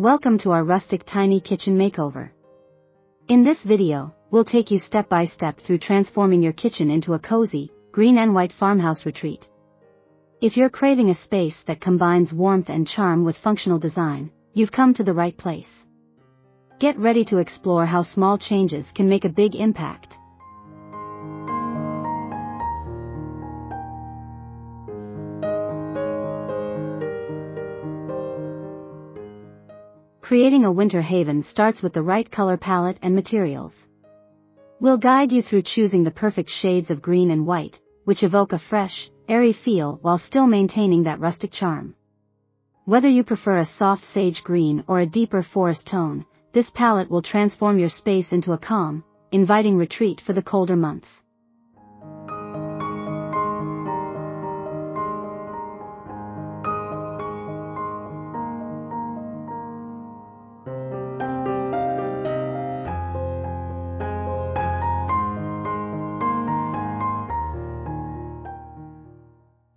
Welcome to our rustic tiny kitchen makeover. In this video, we'll take you step by step through transforming your kitchen into a cozy, green and white farmhouse retreat. If you're craving a space that combines warmth and charm with functional design, you've come to the right place. Get ready to explore how small changes can make a big impact. Creating a winter haven starts with the right color palette and materials. We'll guide you through choosing the perfect shades of green and white, which evoke a fresh, airy feel while still maintaining that rustic charm. Whether you prefer a soft sage green or a deeper forest tone, this palette will transform your space into a calm, inviting retreat for the colder months.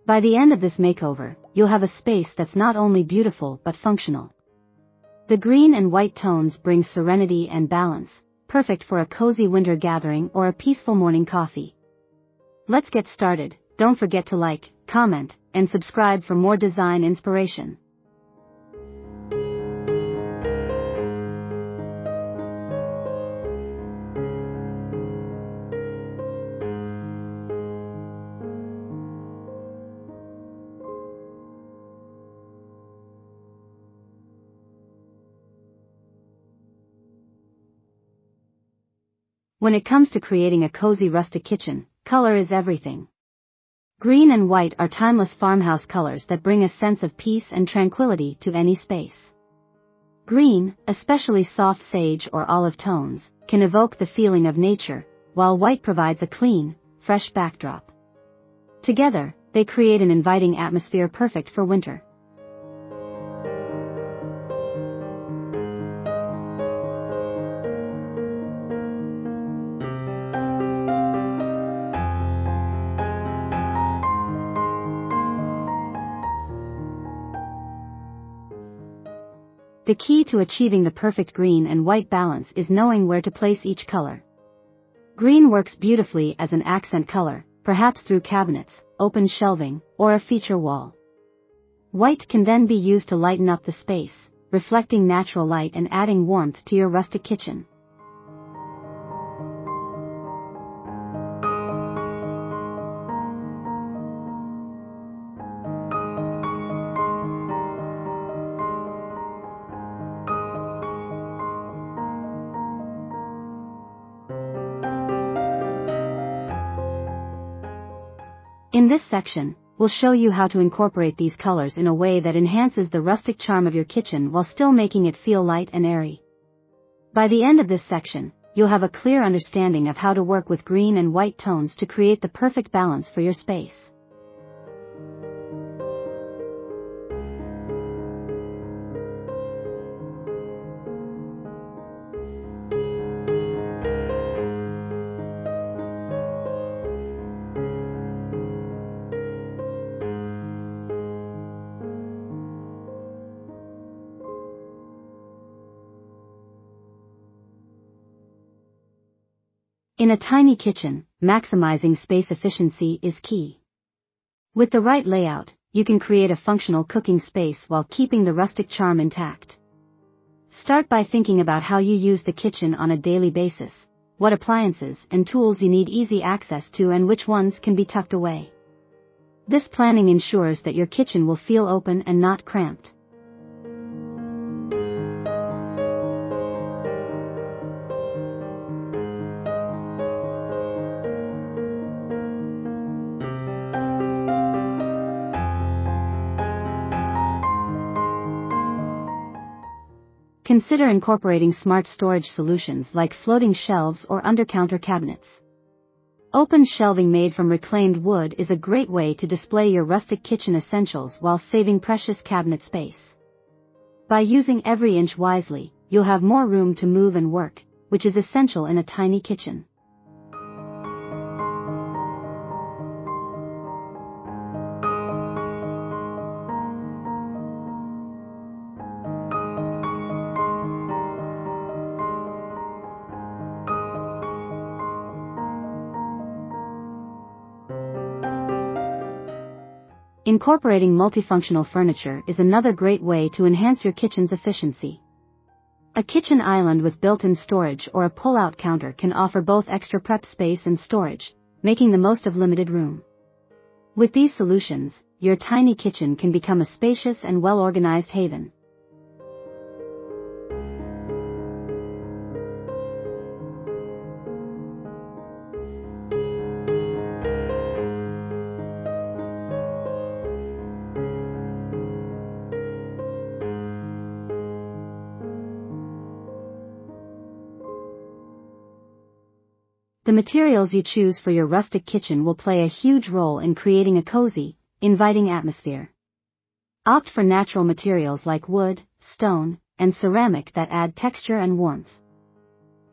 By the end of this makeover, you'll have a space that's not only beautiful but functional. The green and white tones bring serenity and balance, perfect for a cozy winter gathering or a peaceful morning coffee. Let's get started. Don't forget to like, comment, and subscribe for more design inspiration. When it comes to creating a cozy rustic kitchen, color is everything. Green and white are timeless farmhouse colors that bring a sense of peace and tranquility to any space. Green, especially soft sage or olive tones, can evoke the feeling of nature, while white provides a clean, fresh backdrop. Together, they create an inviting atmosphere perfect for winter. The key to achieving the perfect green and white balance is knowing where to place each color. Green works beautifully as an accent color, perhaps through cabinets, open shelving, or a feature wall. White can then be used to lighten up the space, reflecting natural light and adding warmth to your rustic kitchen. In this section, we'll show you how to incorporate these colors in a way that enhances the rustic charm of your kitchen while still making it feel light and airy. By the end of this section, you'll have a clear understanding of how to work with green and white tones to create the perfect balance for your space. In a tiny kitchen, maximizing space efficiency is key. With the right layout, you can create a functional cooking space while keeping the rustic charm intact. Start by thinking about how you use the kitchen on a daily basis, what appliances and tools you need easy access to and which ones can be tucked away. This planning ensures that your kitchen will feel open and not cramped. Consider incorporating smart storage solutions like floating shelves or under-counter cabinets. Open shelving made from reclaimed wood is a great way to display your rustic kitchen essentials while saving precious cabinet space. By using every inch wisely, you'll have more room to move and work, which is essential in a tiny kitchen. Incorporating multifunctional furniture is another great way to enhance your kitchen's efficiency. A kitchen island with built-in storage or a pull-out counter can offer both extra prep space and storage, making the most of limited room. With these solutions, your tiny kitchen can become a spacious and well-organized haven. The materials you choose for your rustic kitchen will play a huge role in creating a cozy, inviting atmosphere. Opt for natural materials like wood, stone, and ceramic that add texture and warmth.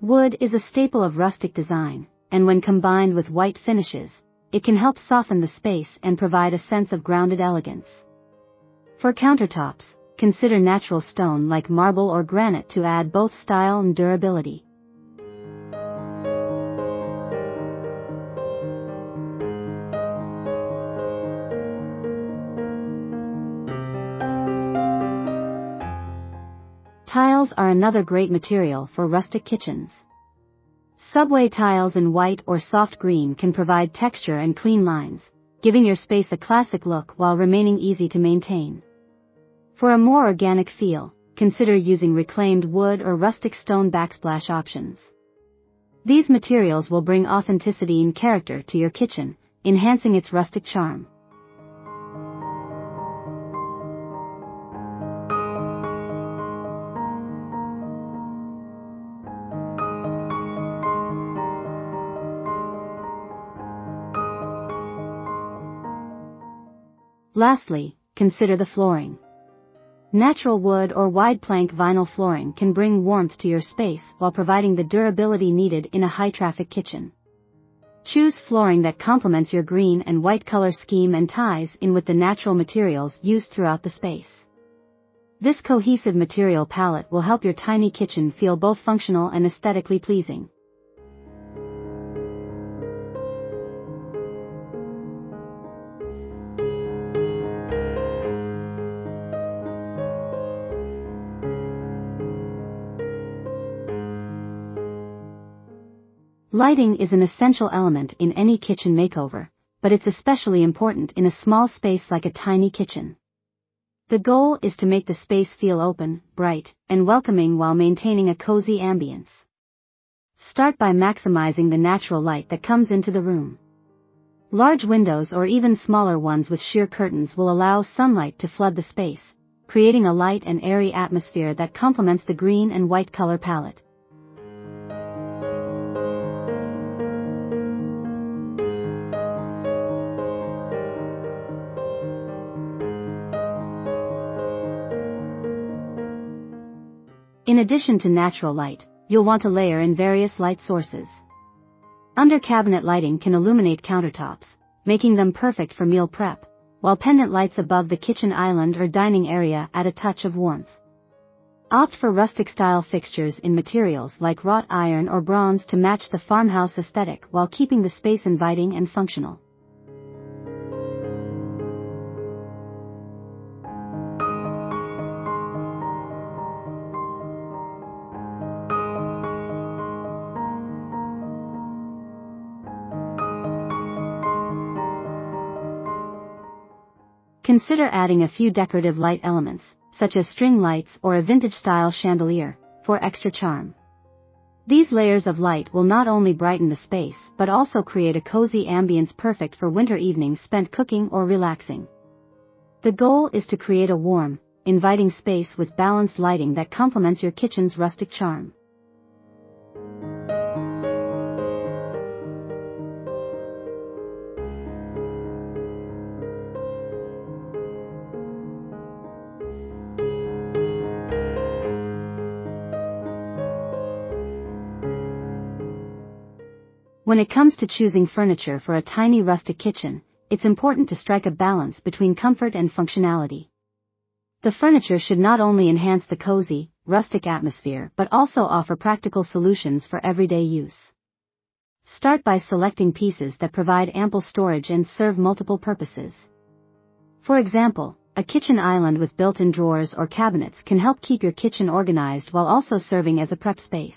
Wood is a staple of rustic design, and when combined with white finishes, it can help soften the space and provide a sense of grounded elegance. For countertops, consider natural stone like marble or granite to add both style and durability. Tiles are another great material for rustic kitchens. Subway tiles in white or soft green can provide texture and clean lines, giving your space a classic look while remaining easy to maintain. For a more organic feel, consider using reclaimed wood or rustic stone backsplash options. These materials will bring authenticity and character to your kitchen, enhancing its rustic charm. Lastly, consider the flooring. Natural wood or wide plank vinyl flooring can bring warmth to your space while providing the durability needed in a high-traffic kitchen. Choose flooring that complements your green and white color scheme and ties in with the natural materials used throughout the space. This cohesive material palette will help your tiny kitchen feel both functional and aesthetically pleasing. Lighting is an essential element in any kitchen makeover, but it's especially important in a small space like a tiny kitchen. The goal is to make the space feel open, bright, and welcoming while maintaining a cozy ambience. Start by maximizing the natural light that comes into the room. Large windows or even smaller ones with sheer curtains will allow sunlight to flood the space, creating a light and airy atmosphere that complements the green and white color palette. In addition to natural light, you'll want to layer in various light sources. Under-cabinet lighting can illuminate countertops, making them perfect for meal prep, while pendant lights above the kitchen island or dining area add a touch of warmth. Opt for rustic-style fixtures in materials like wrought iron or bronze to match the farmhouse aesthetic while keeping the space inviting and functional. Consider adding a few decorative light elements, such as string lights or a vintage-style chandelier, for extra charm. These layers of light will not only brighten the space but also create a cozy ambience perfect for winter evenings spent cooking or relaxing. The goal is to create a warm, inviting space with balanced lighting that complements your kitchen's rustic charm. When it comes to choosing furniture for a tiny rustic kitchen, it's important to strike a balance between comfort and functionality. The furniture should not only enhance the cozy, rustic atmosphere but also offer practical solutions for everyday use. Start by selecting pieces that provide ample storage and serve multiple purposes. For example, a kitchen island with built-in drawers or cabinets can help keep your kitchen organized while also serving as a prep space.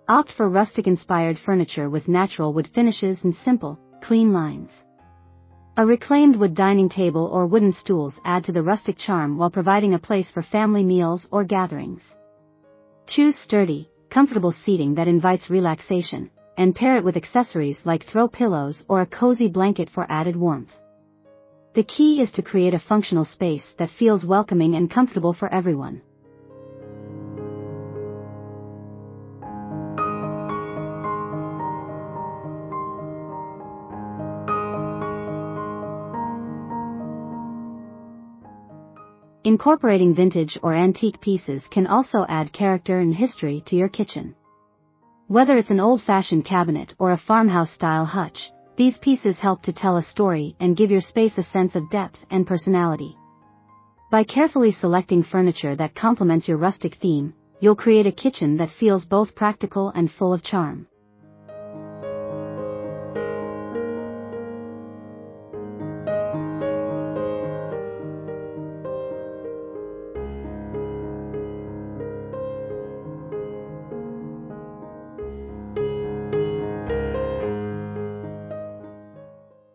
Opt for rustic-inspired furniture with natural wood finishes and simple, clean lines. A reclaimed wood dining table or wooden stools add to the rustic charm while providing a place for family meals or gatherings. Choose sturdy, comfortable seating that invites relaxation, and pair it with accessories like throw pillows or a cozy blanket for added warmth. The key is to create a functional space that feels welcoming and comfortable for everyone. Incorporating vintage or antique pieces can also add character and history to your kitchen. Whether it's an old-fashioned cabinet or a farmhouse-style hutch, these pieces help to tell a story and give your space a sense of depth and personality. By carefully selecting furniture that complements your rustic theme, you'll create a kitchen that feels both practical and full of charm.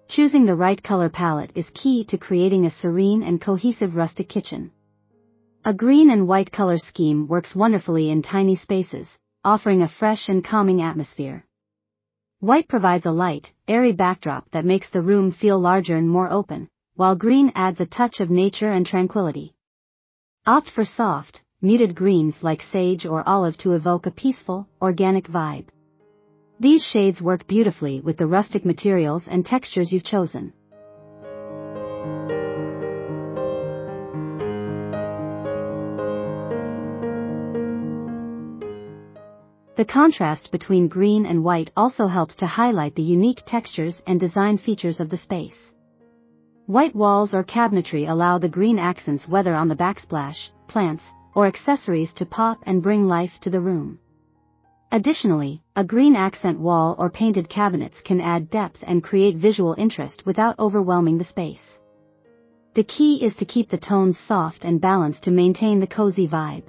Choosing the right color palette is key to creating a serene and cohesive rustic kitchen. A green and white color scheme works wonderfully in tiny spaces, offering a fresh and calming atmosphere. White provides a light, airy backdrop that makes the room feel larger and more open, while green adds a touch of nature and tranquility. Opt for soft, muted greens like sage or olive to evoke a peaceful, organic vibe. These shades work beautifully with the rustic materials and textures you've chosen. The contrast between green and white also helps to highlight the unique textures and design features of the space. White walls or cabinetry allow the green accents, whether on the backsplash, plants, or accessories, to pop and bring life to the room. Additionally, a green accent wall or painted cabinets can add depth and create visual interest without overwhelming the space. The key is to keep the tones soft and balanced to maintain the cozy vibe.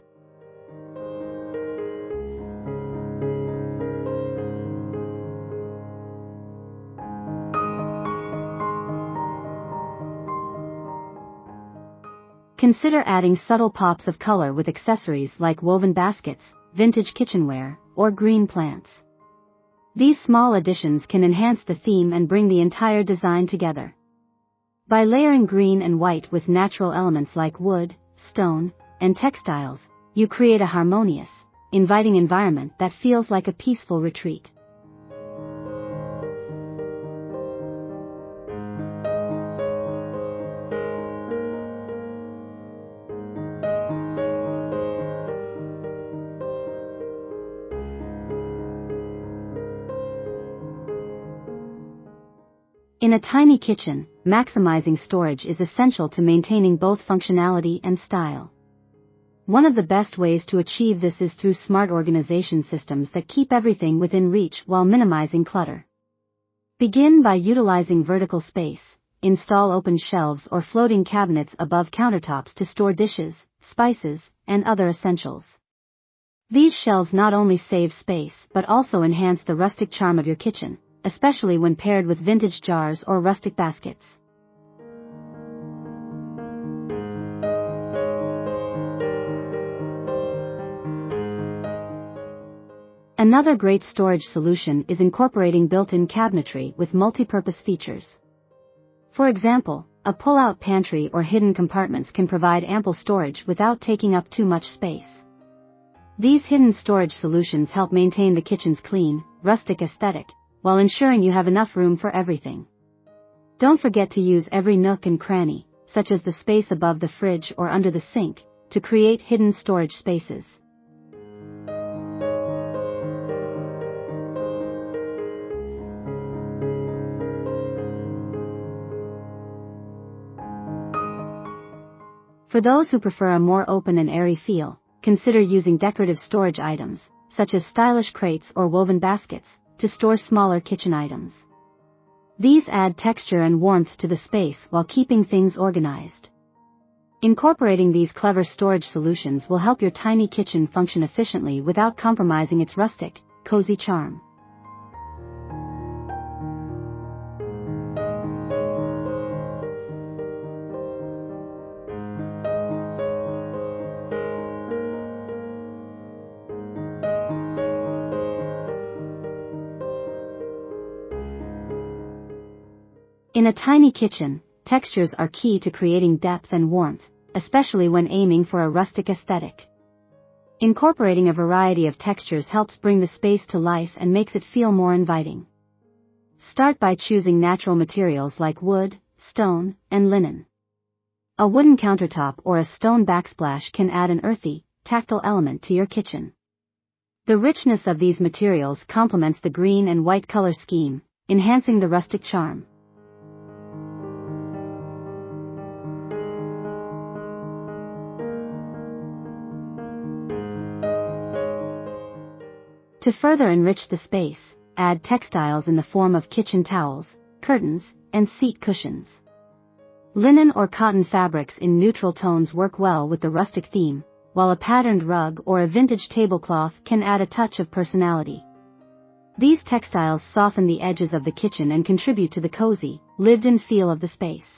Consider adding subtle pops of color with accessories like woven baskets, vintage kitchenware, or green plants. These small additions can enhance the theme and bring the entire design together. By layering green and white with natural elements like wood, stone, and textiles, you create a harmonious, inviting environment that feels like a peaceful retreat. In a tiny kitchen, maximizing storage is essential to maintaining both functionality and style. One of the best ways to achieve this is through smart organization systems that keep everything within reach while minimizing clutter. Begin by utilizing vertical space. Install open shelves or floating cabinets above countertops to store dishes, spices, and other essentials. These shelves not only save space but also enhance the rustic charm of your kitchen, especially when paired with vintage jars or rustic baskets. Another great storage solution is incorporating built-in cabinetry with multi-purpose features. For example, a pull-out pantry or hidden compartments can provide ample storage without taking up too much space. These hidden storage solutions help maintain the kitchen's clean, rustic aesthetic, while ensuring you have enough room for everything. Don't forget to use every nook and cranny, such as the space above the fridge or under the sink, to create hidden storage spaces. For those who prefer a more open and airy feel, consider using decorative storage items, such as stylish crates or woven baskets, to store smaller kitchen items. These add texture and warmth to the space while keeping things organized. Incorporating these clever storage solutions will help your tiny kitchen function efficiently without compromising its rustic, cozy charm. In a tiny kitchen, textures are key to creating depth and warmth, especially when aiming for a rustic aesthetic. Incorporating a variety of textures helps bring the space to life and makes it feel more inviting. Start by choosing natural materials like wood, stone, and linen. A wooden countertop or a stone backsplash can add an earthy, tactile element to your kitchen. The richness of these materials complements the green and white color scheme, enhancing the rustic charm. To further enrich the space, add textiles in the form of kitchen towels, curtains, and seat cushions. Linen or cotton fabrics in neutral tones work well with the rustic theme, while a patterned rug or a vintage tablecloth can add a touch of personality. These textiles soften the edges of the kitchen and contribute to the cozy, lived-in feel of the space.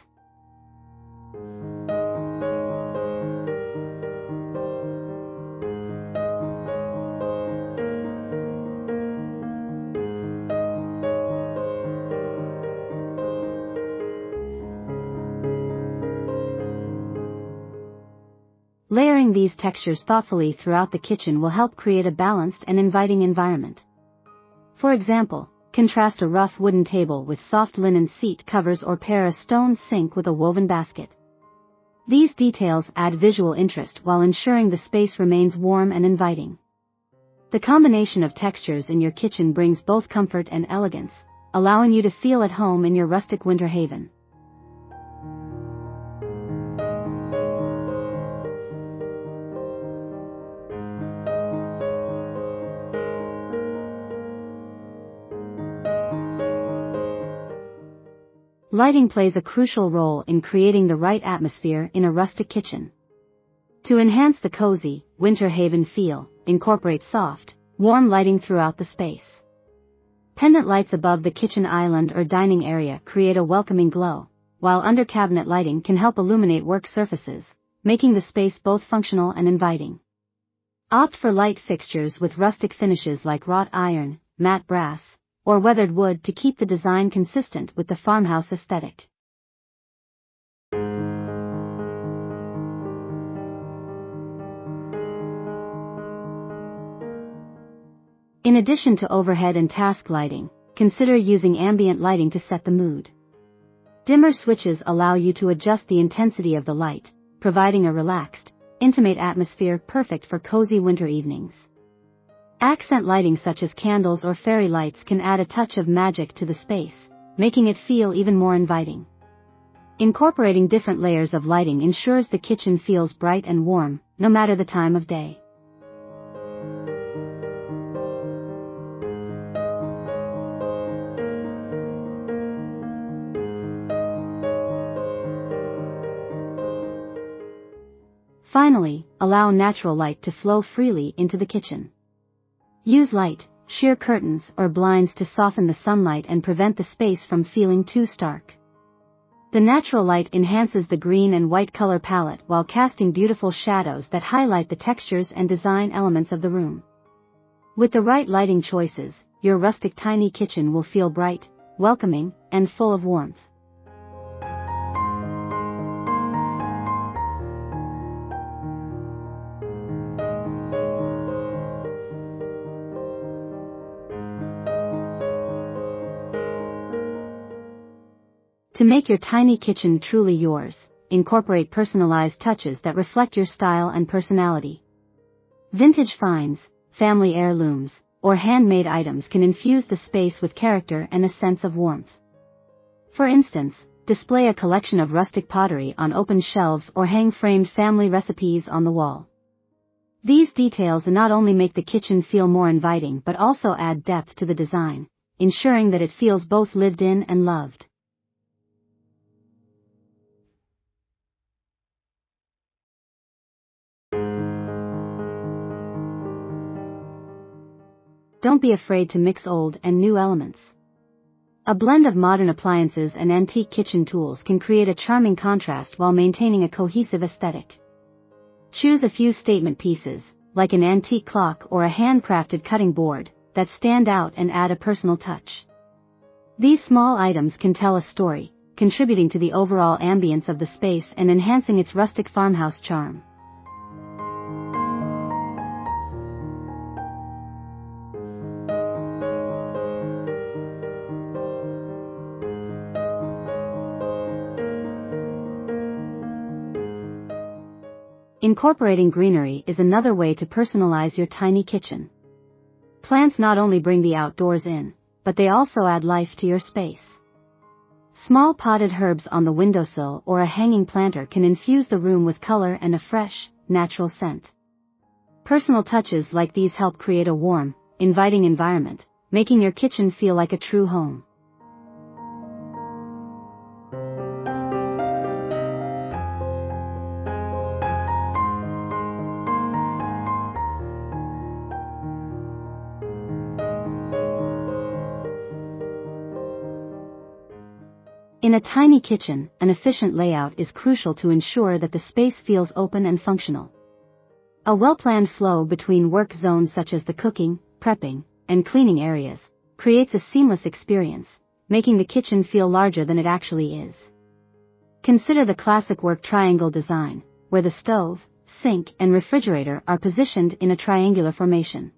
Layering these textures thoughtfully throughout the kitchen will help create a balanced and inviting environment. For example, contrast a rough wooden table with soft linen seat covers or pair a stone sink with a woven basket. These details add visual interest while ensuring the space remains warm and inviting. The combination of textures in your kitchen brings both comfort and elegance, allowing you to feel at home in your rustic winter haven. Lighting plays a crucial role in creating the right atmosphere in a rustic kitchen. To enhance the cozy, winter haven feel, incorporate soft, warm lighting throughout the space. Pendant lights above the kitchen island or dining area create a welcoming glow, while under-cabinet lighting can help illuminate work surfaces, making the space both functional and inviting. Opt for light fixtures with rustic finishes like wrought iron, matte brass, or weathered wood to keep the design consistent with the farmhouse aesthetic. In addition to overhead and task lighting, consider using ambient lighting to set the mood. Dimmer switches allow you to adjust the intensity of the light, providing a relaxed, intimate atmosphere perfect for cozy winter evenings. Accent lighting such as candles or fairy lights can add a touch of magic to the space, making it feel even more inviting. Incorporating different layers of lighting ensures the kitchen feels bright and warm, no matter the time of day. Finally, allow natural light to flow freely into the kitchen. Use light, sheer curtains or blinds to soften the sunlight and prevent the space from feeling too stark. The natural light enhances the green and white color palette while casting beautiful shadows that highlight the textures and design elements of the room. With the right lighting choices, your rustic tiny kitchen will feel bright, welcoming, and full of warmth. To make your tiny kitchen truly yours, incorporate personalized touches that reflect your style and personality. Vintage finds, family heirlooms, or handmade items can infuse the space with character and a sense of warmth. For instance, display a collection of rustic pottery on open shelves, or hang framed family recipes on the wall. These details not only make the kitchen feel more inviting but also add depth to the design, ensuring that it feels both lived in and loved. Don't be afraid to mix old and new elements. A blend of modern appliances and antique kitchen tools can create a charming contrast while maintaining a cohesive aesthetic. Choose a few statement pieces, like an antique clock or a handcrafted cutting board, that stand out and add a personal touch. These small items can tell a story, contributing to the overall ambience of the space and enhancing its rustic farmhouse charm. Incorporating greenery is another way to personalize your tiny kitchen. Plants not only bring the outdoors in, but they also add life to your space. Small potted herbs on the windowsill or a hanging planter can infuse the room with color and a fresh, natural scent. Personal touches like these help create a warm, inviting environment, making your kitchen feel like a true home. In a tiny kitchen, an efficient layout is crucial to ensure that the space feels open and functional. A well-planned flow between work zones such as the cooking, prepping, and cleaning areas creates a seamless experience, making the kitchen feel larger than it actually is. Consider the classic work triangle design, where the stove, sink, and refrigerator are positioned in a triangular formation.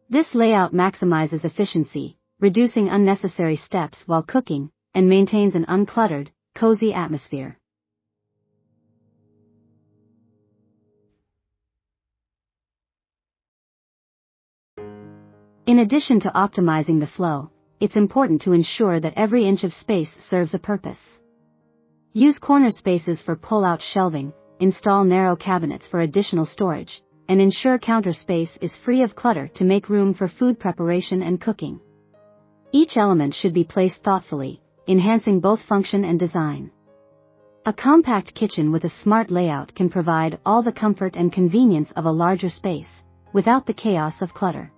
This layout maximizes efficiency, reducing unnecessary steps while cooking, and maintains an uncluttered, cozy atmosphere. In addition to optimizing the flow, it's important to ensure that every inch of space serves a purpose. Use corner spaces for pull-out shelving, install narrow cabinets for additional storage, and ensure counter space is free of clutter to make room for food preparation and cooking. Each element should be placed thoughtfully, enhancing both function and design. A compact kitchen with a smart layout can provide all the comfort and convenience of a larger space, without the chaos of clutter.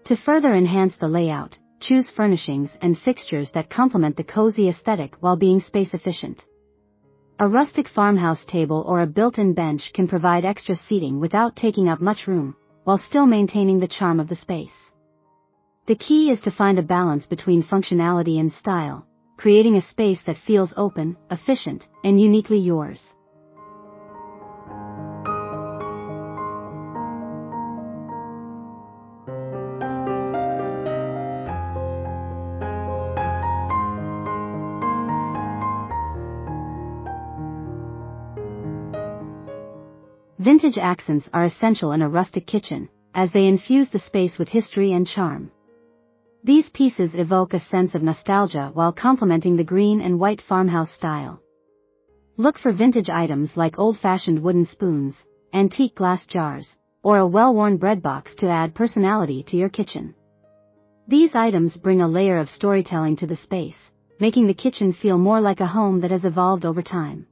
To further enhance the layout, choose furnishings and fixtures that complement the cozy aesthetic while being space efficient. A rustic farmhouse table or a built-in bench can provide extra seating without taking up much room, while still maintaining the charm of the space. The key is to find a balance between functionality and style, creating a space that feels open, efficient, and uniquely yours. Vintage accents are essential in a rustic kitchen, as they infuse the space with history and charm. These pieces evoke a sense of nostalgia while complementing the green and white farmhouse style. Look for vintage items like old-fashioned wooden spoons, antique glass jars, or a well-worn bread box to add personality to your kitchen. These items bring a layer of storytelling to the space, making the kitchen feel more like a home that has evolved over time.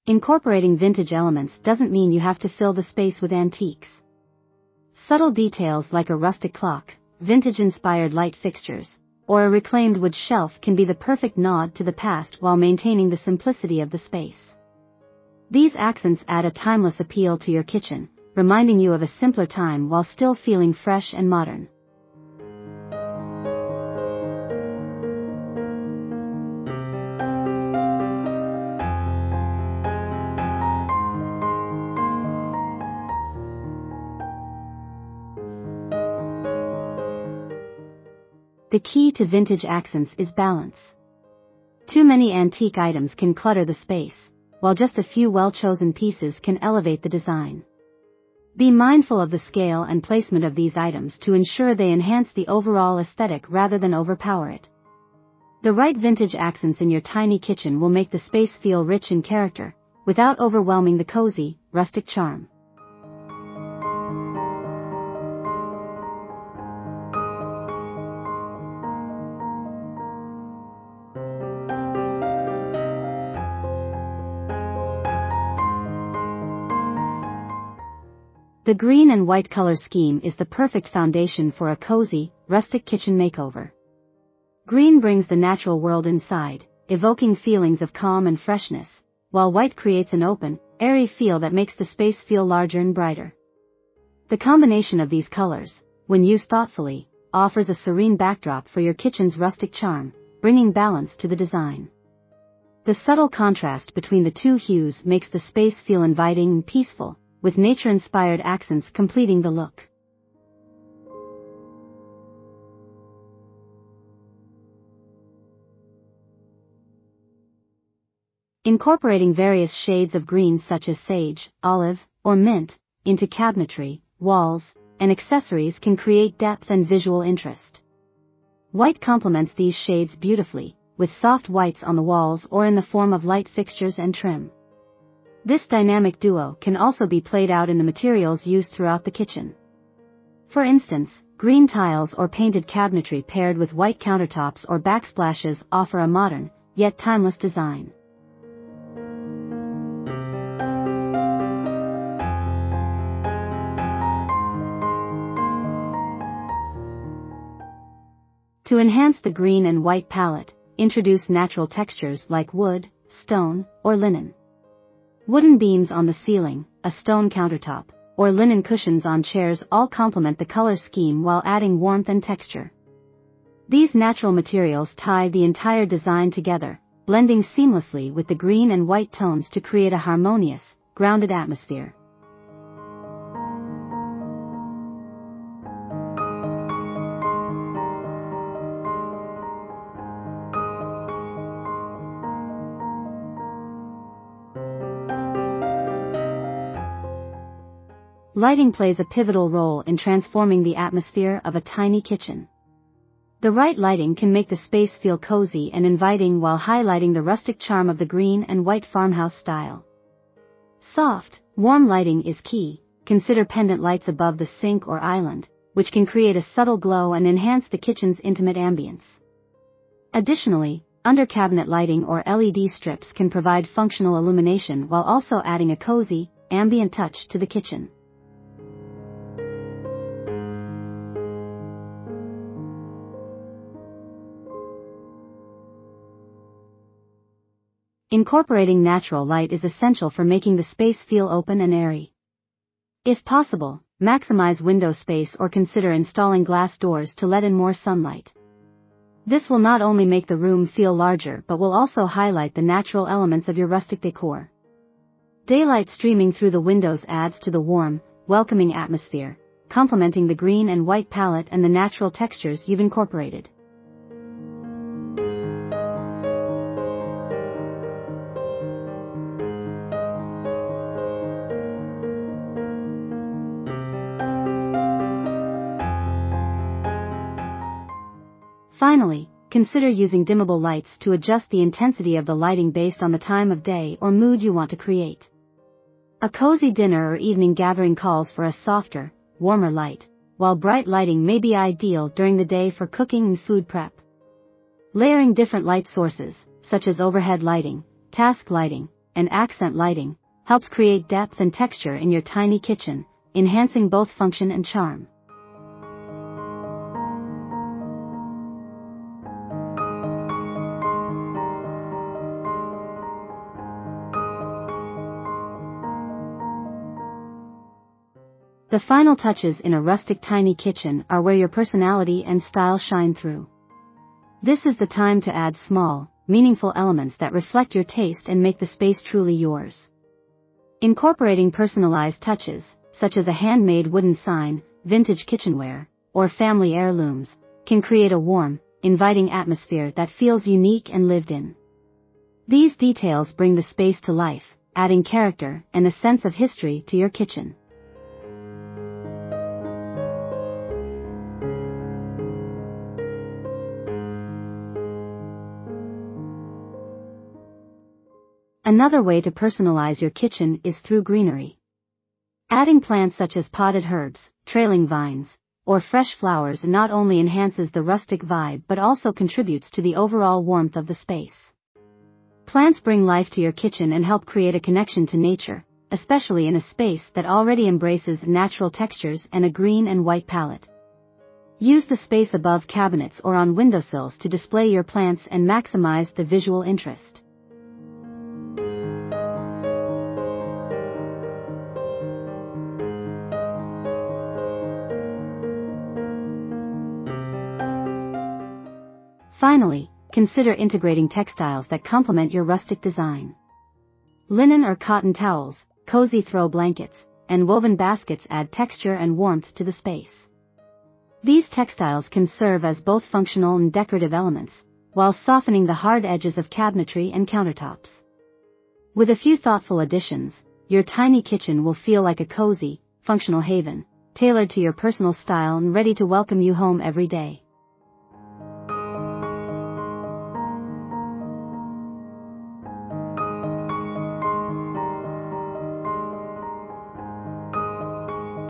Incorporating vintage elements doesn't mean you have to fill the space with antiques. Subtle details like a rustic clock, vintage-inspired light fixtures, or a reclaimed wood shelf can be the perfect nod to the past while maintaining the simplicity of the space. These accents add a timeless appeal to your kitchen, reminding you of a simpler time while still feeling fresh and modern. The key to vintage accents is balance. Too many antique items can clutter the space, while just a few well-chosen pieces can elevate the design. Be mindful of the scale and placement of these items to ensure they enhance the overall aesthetic rather than overpower it. The right vintage accents in your tiny kitchen will make the space feel rich in character, without overwhelming the cozy, rustic charm. The green and white color scheme is the perfect foundation for a cozy, rustic kitchen makeover. Green brings the natural world inside, evoking feelings of calm and freshness, while white creates an open, airy feel that makes the space feel larger and brighter. The combination of these colors, when used thoughtfully, offers a serene backdrop for your kitchen's rustic charm, bringing balance to the design. The subtle contrast between the two hues makes the space feel inviting and peaceful, with nature-inspired accents completing the look. Incorporating various shades of green such as sage, olive, or mint, into cabinetry, walls, and accessories can create depth and visual interest. White complements these shades beautifully, with soft whites on the walls or in the form of light fixtures and trim. This dynamic duo can also be played out in the materials used throughout the kitchen. For instance, green tiles or painted cabinetry paired with white countertops or backsplashes offer a modern, yet timeless design. To enhance the green and white palette, introduce natural textures like wood, stone, or linen. Wooden beams on the ceiling, a stone countertop, or linen cushions on chairs all complement the color scheme while adding warmth and texture. These natural materials tie the entire design together, blending seamlessly with the green and white tones to create a harmonious, grounded atmosphere. Lighting plays a pivotal role in transforming the atmosphere of a tiny kitchen. The right lighting can make the space feel cozy and inviting while highlighting the rustic charm of the green and white farmhouse style. Soft, warm lighting is key. Consider pendant lights above the sink or island, which can create a subtle glow and enhance the kitchen's intimate ambience. Additionally, under-cabinet lighting or LED strips can provide functional illumination while also adding a cozy, ambient touch to the kitchen. Incorporating natural light is essential for making the space feel open and airy. If possible, maximize window space or consider installing glass doors to let in more sunlight. This will not only make the room feel larger but will also highlight the natural elements of your rustic decor. Daylight streaming through the windows adds to the warm, welcoming atmosphere, complementing the green and white palette and the natural textures you've incorporated. Finally, consider using dimmable lights to adjust the intensity of the lighting based on the time of day or mood you want to create. A cozy dinner or evening gathering calls for a softer, warmer light, while bright lighting may be ideal during the day for cooking and food prep. Layering different light sources, such as overhead lighting, task lighting, and accent lighting, helps create depth and texture in your tiny kitchen, enhancing both function and charm. The final touches in a rustic tiny kitchen are where your personality and style shine through. This is the time to add small, meaningful elements that reflect your taste and make the space truly yours. Incorporating personalized touches, such as a handmade wooden sign, vintage kitchenware, or family heirlooms, can create a warm, inviting atmosphere that feels unique and lived in. These details bring the space to life, adding character and a sense of history to your kitchen. Another way to personalize your kitchen is through greenery. Adding plants such as potted herbs, trailing vines, or fresh flowers not only enhances the rustic vibe but also contributes to the overall warmth of the space. Plants bring life to your kitchen and help create a connection to nature, especially in a space that already embraces natural textures and a green and white palette. Use the space above cabinets or on windowsills to display your plants and maximize the visual interest. Finally, consider integrating textiles that complement your rustic design. Linen or cotton towels, cozy throw blankets, and woven baskets add texture and warmth to the space. These textiles can serve as both functional and decorative elements, while softening the hard edges of cabinetry and countertops. With a few thoughtful additions, your tiny kitchen will feel like a cozy, functional haven, tailored to your personal style and ready to welcome you home every day.